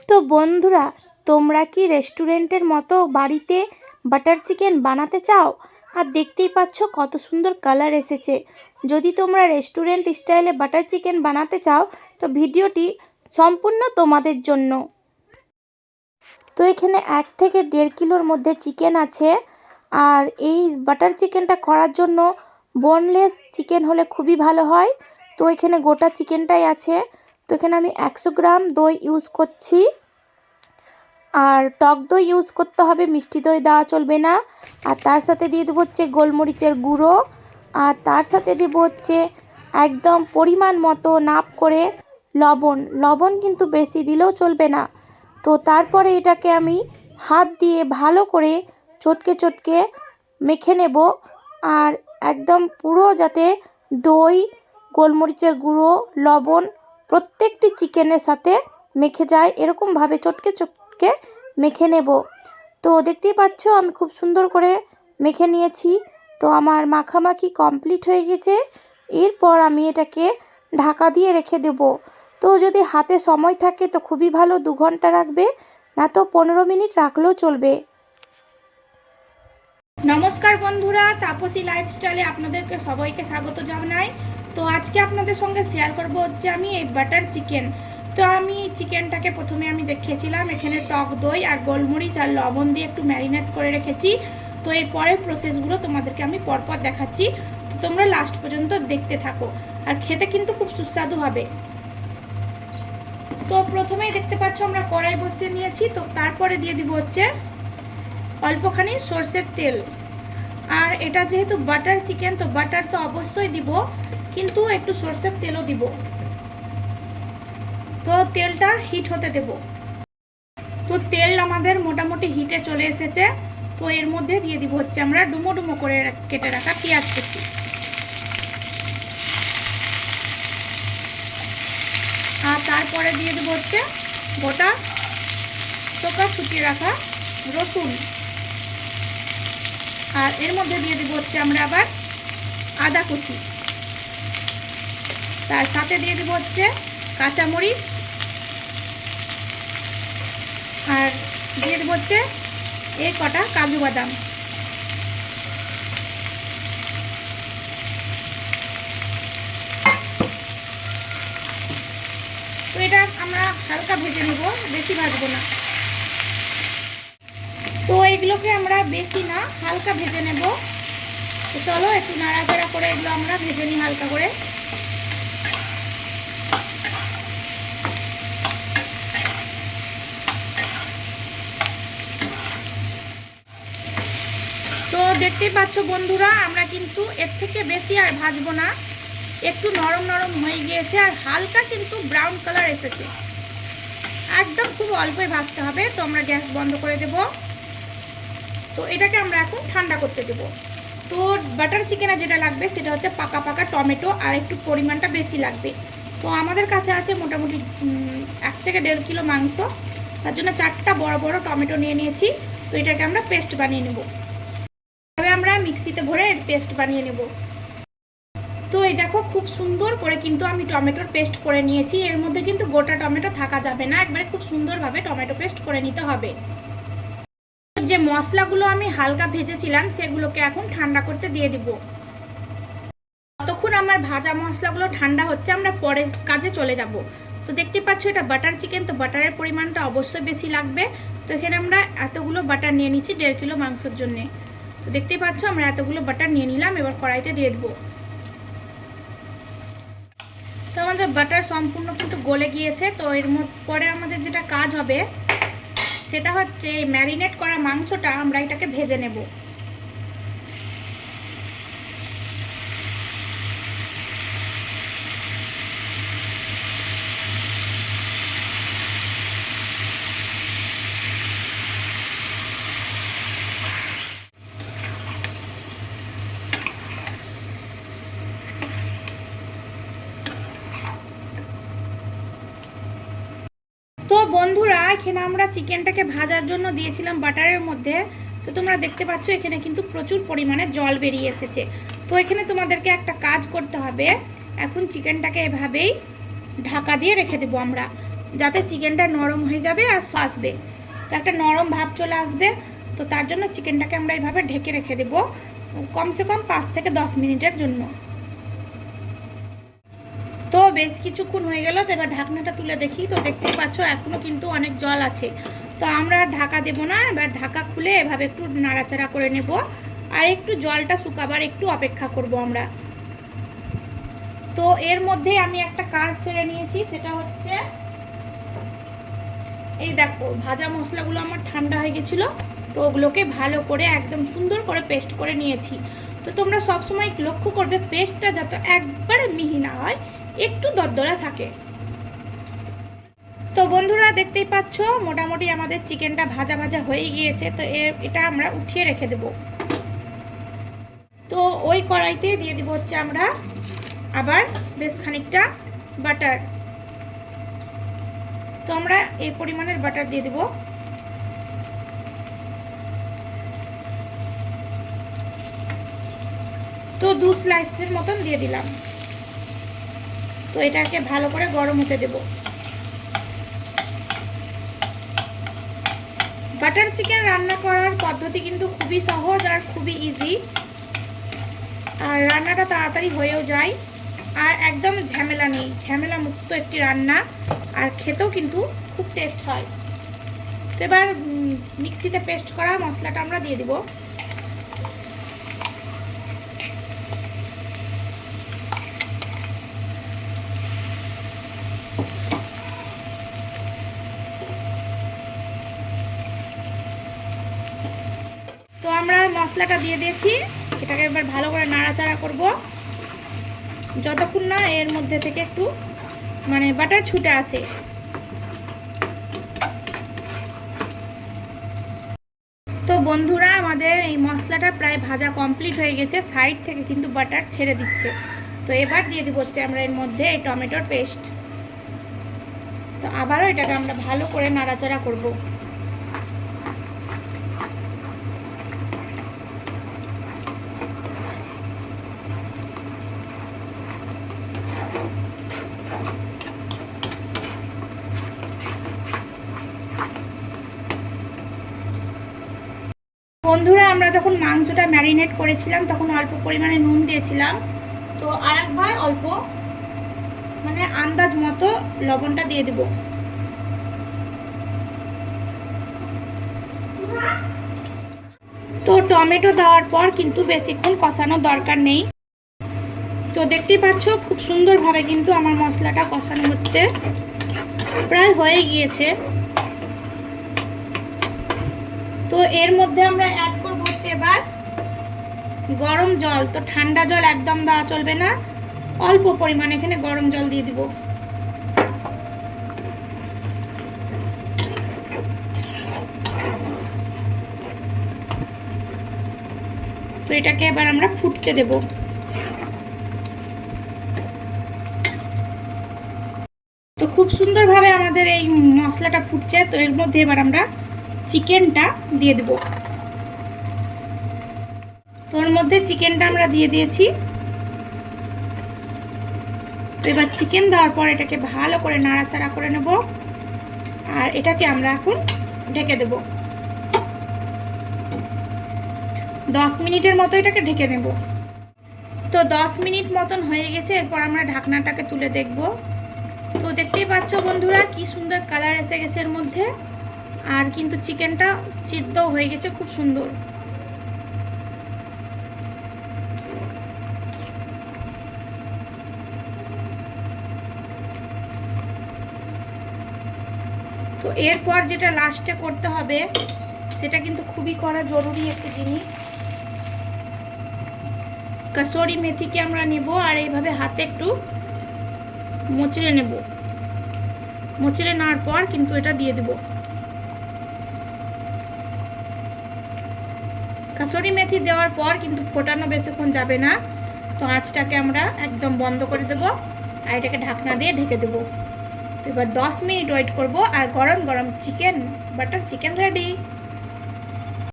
তো বন্ধুরা, তোমরা কি রেস্টুরেন্টের মতো বাড়িতে বাটার চিকেন বানাতে চাও? আর দেখতেই পাচ্ছ কত সুন্দর কালার এসেছে। যদি তোমরা রেস্টুরেন্ট স্টাইলে বাটার চিকেন বানাতে চাও তো ভিডিওটি সম্পূর্ণ তোমাদের জন্য। তো এখানে 1 থেকে 1.5 কিলোর মধ্যে চিকেন আছে। আর এই বাটার চিকেনটা করার জন্য বোনলেস চিকেন হলে খুবই ভালো হয়। তো এখানে গোটা চিকেনটাই আছে। তো এখানে আমি 100 গ্রাম দই ইউজ করছি। আর টক দই ইউজ করতে হবে, মিষ্টি দই দেওয়া চলবে না। আর তার সাথে দিয়ে দেবো হচ্ছে গোলমরিচের গুঁড়ো। আর তার সাথে দেবো হচ্ছে একদম পরিমাণ মতো নাপ করে লবণ কিন্তু বেশি দিলেও চলবে না। তো তারপরে এটাকে আমি হাত দিয়ে ভালো করে চটকে চটকে মেখে নেব। আর একদম পুরো যাতে দই, গোলমরিচের গুঁড়ো, লবণ প্রত্যেকটি চিকেনের সাথে মেখে যায় এরকমভাবে চটকে চটকে মেখে নেব। তো দেখতেই পাচ্ছ আমি খুব সুন্দর করে মেখে নিয়েছি। তো আমার মাখামাখি কমপ্লিট হয়ে গেছে। এরপর আমি এটাকে ঢাকা দিয়ে রেখে দেব। তো যদি হাতে সময় থাকে তো খুবই ভালো, 2 ঘন্টা রাখবে, না তো 15 মিনিট রাখলেও চলবে। নমস্কার বন্ধুরা, তাপসী লাইফস্টাইলে আপনাদেরকে সবাইকে স্বাগত জানাই। তো আজকে আপনাদের সঙ্গে শেয়ার করব হচ্ছে আমি এই বাটার চিকেন। তো আমি চিকেনটাকে প্রথমে আমি দেখিয়েছিলাম এখানে টক দই আর গোলমরিচ আর লবণ দিয়ে একটু ম্যারিনেট করে রেখেছি। তো এর পরের প্রসেসগুলো তোমাদেরকে আমি পরপর দেখাচ্ছি। তো তোমরা লাস্ট পর্যন্ত দেখতে থাকো। আর খেতে কিন্তু খুব সুস্বাদু হবে। তো প্রথমেই দেখতে পাচ্ছ আমরা কড়াই বসিয়ে নিয়েছি। তো তারপরে দিয়ে দিব হচ্ছে অল্পখানি সরষের তেল। আর এটা যেহেতু বাটার চিকেন তো বাটার তো অবশ্যই দিব, কিন্তু একটু সরষের তেলও দিব। তো তেলটা হিট হতে দেব। তো তেল আমাদের মোটামুটি হিটে চলে এসেছে। তো এর মধ্যে দিয়ে দিব হচ্ছে আমরা ডুমো ডুমো করে কেটে রাখা পেঁয়াজ কুচি। আর তারপরে দিয়ে দেব হচ্ছে গোটা চোখা ফুটিয়ে রাখা রসুন। আর এর মধ্যে দিয়ে দেব হচ্ছে আমরা আবার আদা কুচি। তার সাথে দিয়ে দেব হচ্ছে কাঁচামরিচ। আর দিয়ে দেব হচ্ছে এই কটা কাজু বাদাম। তো এটা আমরা হালকা ভেজে নেব, বেশি ভাজবো না। তো এগুলোকে আমরা বেশি না হালকা ভেজে নেব। তো চলো একটু নাড়াচাড়া করে এগুলো আমরা ভেজে নিই হালকা করে। তো দেখতেই পাচ্ছ বন্ধুরা, আমরা কিন্তু এর থেকে বেশি আর ভাজবো না। একটু নরম নরম হয়ে গিয়েছে আর হালকা কিন্তু ব্রাউন কালার এসেছে। একদম খুব অল্পই ভাজতে হবে। তো আমরা গ্যাস বন্ধ করে দেব। তো এটাকে আমরা এখন ঠান্ডা করতে দেব। তো বাটার চিকেনে যেটা লাগবে সেটা হচ্ছে পাকা পাকা টমেটো আর একটু পরিমাণটা বেশি লাগবে। তো আমাদের কাছে আছে মোটামুটি 1 থেকে 1.5 কিলো মাংস। তার জন্য 4টা বড় বড় টমেটো নিয়ে নিয়েছি। তো এটাকে আমরা পেস্ট বানিয়ে নেব। তবে আমরা মিক্সিতে ভরে পেস্ট বানিয়ে নেব। তো এই দেখো খুব সুন্দর করে কিন্তু আমি টমেটোর পেস্ট করে নিয়েছি। এর মধ্যে কিন্তু গোটা টমেটো থাকা যাবে না, একবারে খুব সুন্দরভাবে টমেটো পেস্ট করে নিতে হবে। যে মশলাগুলো আমি হালকা ভেজেছিলাম সেগুলোকে এখন ঠান্ডা করতে দিয়ে দিব। ততক্ষণ আমার ভাজা মশলাগুলো ঠান্ডা হচ্ছে, আমরা পরের কাজে চলে যাব। তো দেখতে পাচ্ছ এটা বাটার চিকেন, তো বাটারের পরিমাণটা অবশ্যই বেশি লাগবে। তো এখানে আমরা এতগুলো বাটার নিয়ে নিচ্ছি 1.5 কিলো মাংসের জন্য। তো দেখতে পাচ্ছ আমরা এতগুলো বাটার নিয়ে নিলাম। এবার কড়াইতে দিয়ে দেবো। তো আমাদের বাটার সম্পূর্ণ কিন্তু গলে গিয়েছে। তো এর পরে আমাদের যেটা কাজ হবে সেটা হচ্ছে এই ম্যারিনেট করা মাংসটা আমরা এটাকে ভেজে নেব। তো বন্ধুরা, এখানে আমরা চিকেনটাকে ভাজার জন্য দিয়েছিলাম বাটারের মধ্যে। তো তোমরা দেখতে পাচ্ছ এখানে কিন্তু প্রচুর পরিমাণে জল বেরিয়ে এসেছে। তো এখানে তোমাদেরকে একটা কাজ করতে হবে। এখন চিকেনটাকে এভাবেই ঢাকা দিয়ে রেখে দেবো আমরা যাতে চিকেনটা নরম হয়ে যাবে আর আসবে, তো একটা নরম ভাব চলে আসবে। তো তার জন্য চিকেনটাকে আমরা এইভাবে ঢেকে রেখে দেবো কমসে কম 5 থেকে 10 মিনিটের জন্য। তো বেশ কিছুক্ষণ হয়ে গেল, তো এবার ঢাকনাটা তুলে দেখি। তো দেখতেই পাচ্ছ এখনও কিন্তু অনেক জল আছে। তো আমরা ঢাকা দেব না, এবার ঢাকা খুলে এভাবে একটু নাড়াচাড়া করে নেব আর একটু জলটা শুকাবার একটু অপেক্ষা করব আমরা। তো এর মধ্যে আমি একটা কাজ সেরে নিয়েছি, সেটা হচ্ছে এই দেখো ভাজা মশলাগুলো আমার ঠান্ডা হয়ে গেছিলো, তো ওগুলোকে ভালো করে একদম সুন্দর করে পেস্ট করে নিয়েছি। তো তোমরা সবসময় লক্ষ্য করবে পেস্টটা যাতে একবারে মিহি না হয়, একটু দরদরা থাকে। তো বন্ধুরা দেখতেই পাচ্ছ মোটামুটি আমাদের চিকেনটা ভাজা ভাজা হয়ে গিয়েছে। তো এটা আমরা উঠিয়ে রেখে দেব। তো ওই কড়াইতে দিয়ে দিব হচ্ছে আমরা আবার বেশ খানিকটা বাটার। তো আমরা এই পরিমাণের বাটার দিয়ে দেব। তো 2 স্লাইসের মতন দিয়ে দিলাম। তো এটাকে ভালো করে গরম হতে দেব। বাটার চিকেন রান্না করার পদ্ধতি কিন্তু খুবই সহজ আর খুবই ইজি, আর রান্নাটা তাড়াতাড়ি হয়েও যায় আর একদম ঝামেলা নেই, ঝামেলা মুক্ত একটি রান্না, আর খেতেও কিন্তু খুব টেস্ট হয়। তো এবার মিক্সিতে পেস্ট করা মশলাটা আমরা দিয়ে দিব। তো আমরা মশলাটা দিয়ে দিয়েছি, এটাকে এবার ভালো করে নাড়াচাড়া করব যতক্ষণ না এর মধ্যে থেকে একটু মানে বাটার ছুটে আসে। তো বন্ধুরা আমাদের এই মশলাটা প্রায় ভাজা কমপ্লিট হয়ে গেছে, সাইড থেকে কিন্তু বাটার ছেড়ে দিচ্ছে। তো এবার দিয়ে দিব হচ্ছে আমরা এর মধ্যে এই টমেটোর পেস্ট। তো আবারও এটাকে আমরা ভালো করে নাড়াচাড়া করব। বন্ধুরা আমরা যখন মাংসটা ম্যারিনেট করেছিলাম তখন অল্প পরিমাণে নুন দিয়েছিলাম। তো আরেকবার অল্প মানে আন্দাজ মতো লবণটা দিয়ে দেব। তো টমেটো দেওয়ার পর কিন্তু বেশিক্ষণ কষানোর দরকার নেই। তো দেখতেই পাচ্ছ খুব সুন্দরভাবে কিন্তু আমার মশলাটা কষানো হচ্ছে, প্রায় হয়ে গিয়েছে। তো এর মধ্যে আমরা অ্যাড করব হচ্ছে এবার গরম জল। তো ঠান্ডা জল একদম দেওয়া চলবে না, অল্প পরিমাণে এখানে গরম জল দিয়ে দিব। তো এটাকে এবার আমরা ফুটতে দেব। তো খুব সুন্দরভাবে আমাদের এই মশলাটা ফুটছে। তো এর মধ্যে এবার আমরা চিকেনটা দিয়ে দেব। তো এর মধ্যে চিকেনটা আমরা দিয়ে দিয়েছি। তো এবার চিকেন দেওয়ার পর এটাকে ভালো করে নাড়াচাড়া করে নেব আর এটাকে আমরা এখন ঢেকে দেব। 10 মিনিটের মতো এটাকে ঢেকে নেব। তো 10 মিনিট মতন হয়ে গেছে, এরপর আমরা ঢাকনাটাকে তুলে দেখব। তো দেখতেই পাচ্ছ বন্ধুরা কি সুন্দর কালার এসে গেছে এর মধ্যে, আর কিন্তু চিকেনটা সিদ্ধ হয়ে গেছে খুব সুন্দর। তো এরপর যেটা লাস্টে করতে হবে সেটা কিন্তু খুবই করা জরুরি একটি জিনিস। কাসুরি মেথিকে আমরা নেব আর এইভাবে হাতে একটু মুচড়ে নেব। মুচড়ে নেওয়ার পর কিন্তু এটা দিয়ে দেব। কাসুরি মেথি দেওয়ার পর কিন্তু ফোটানো বেশিক্ষণ যাবে না। তো আঁচটাকে আমরা একদম বন্ধ করে দেব আর এটাকে ঢাকনা দিয়ে ঢেকে দেব। তো এবার 10 মিনিট ওয়েট করব আর গরম গরম চিকেন বাটার চিকেন রেডি।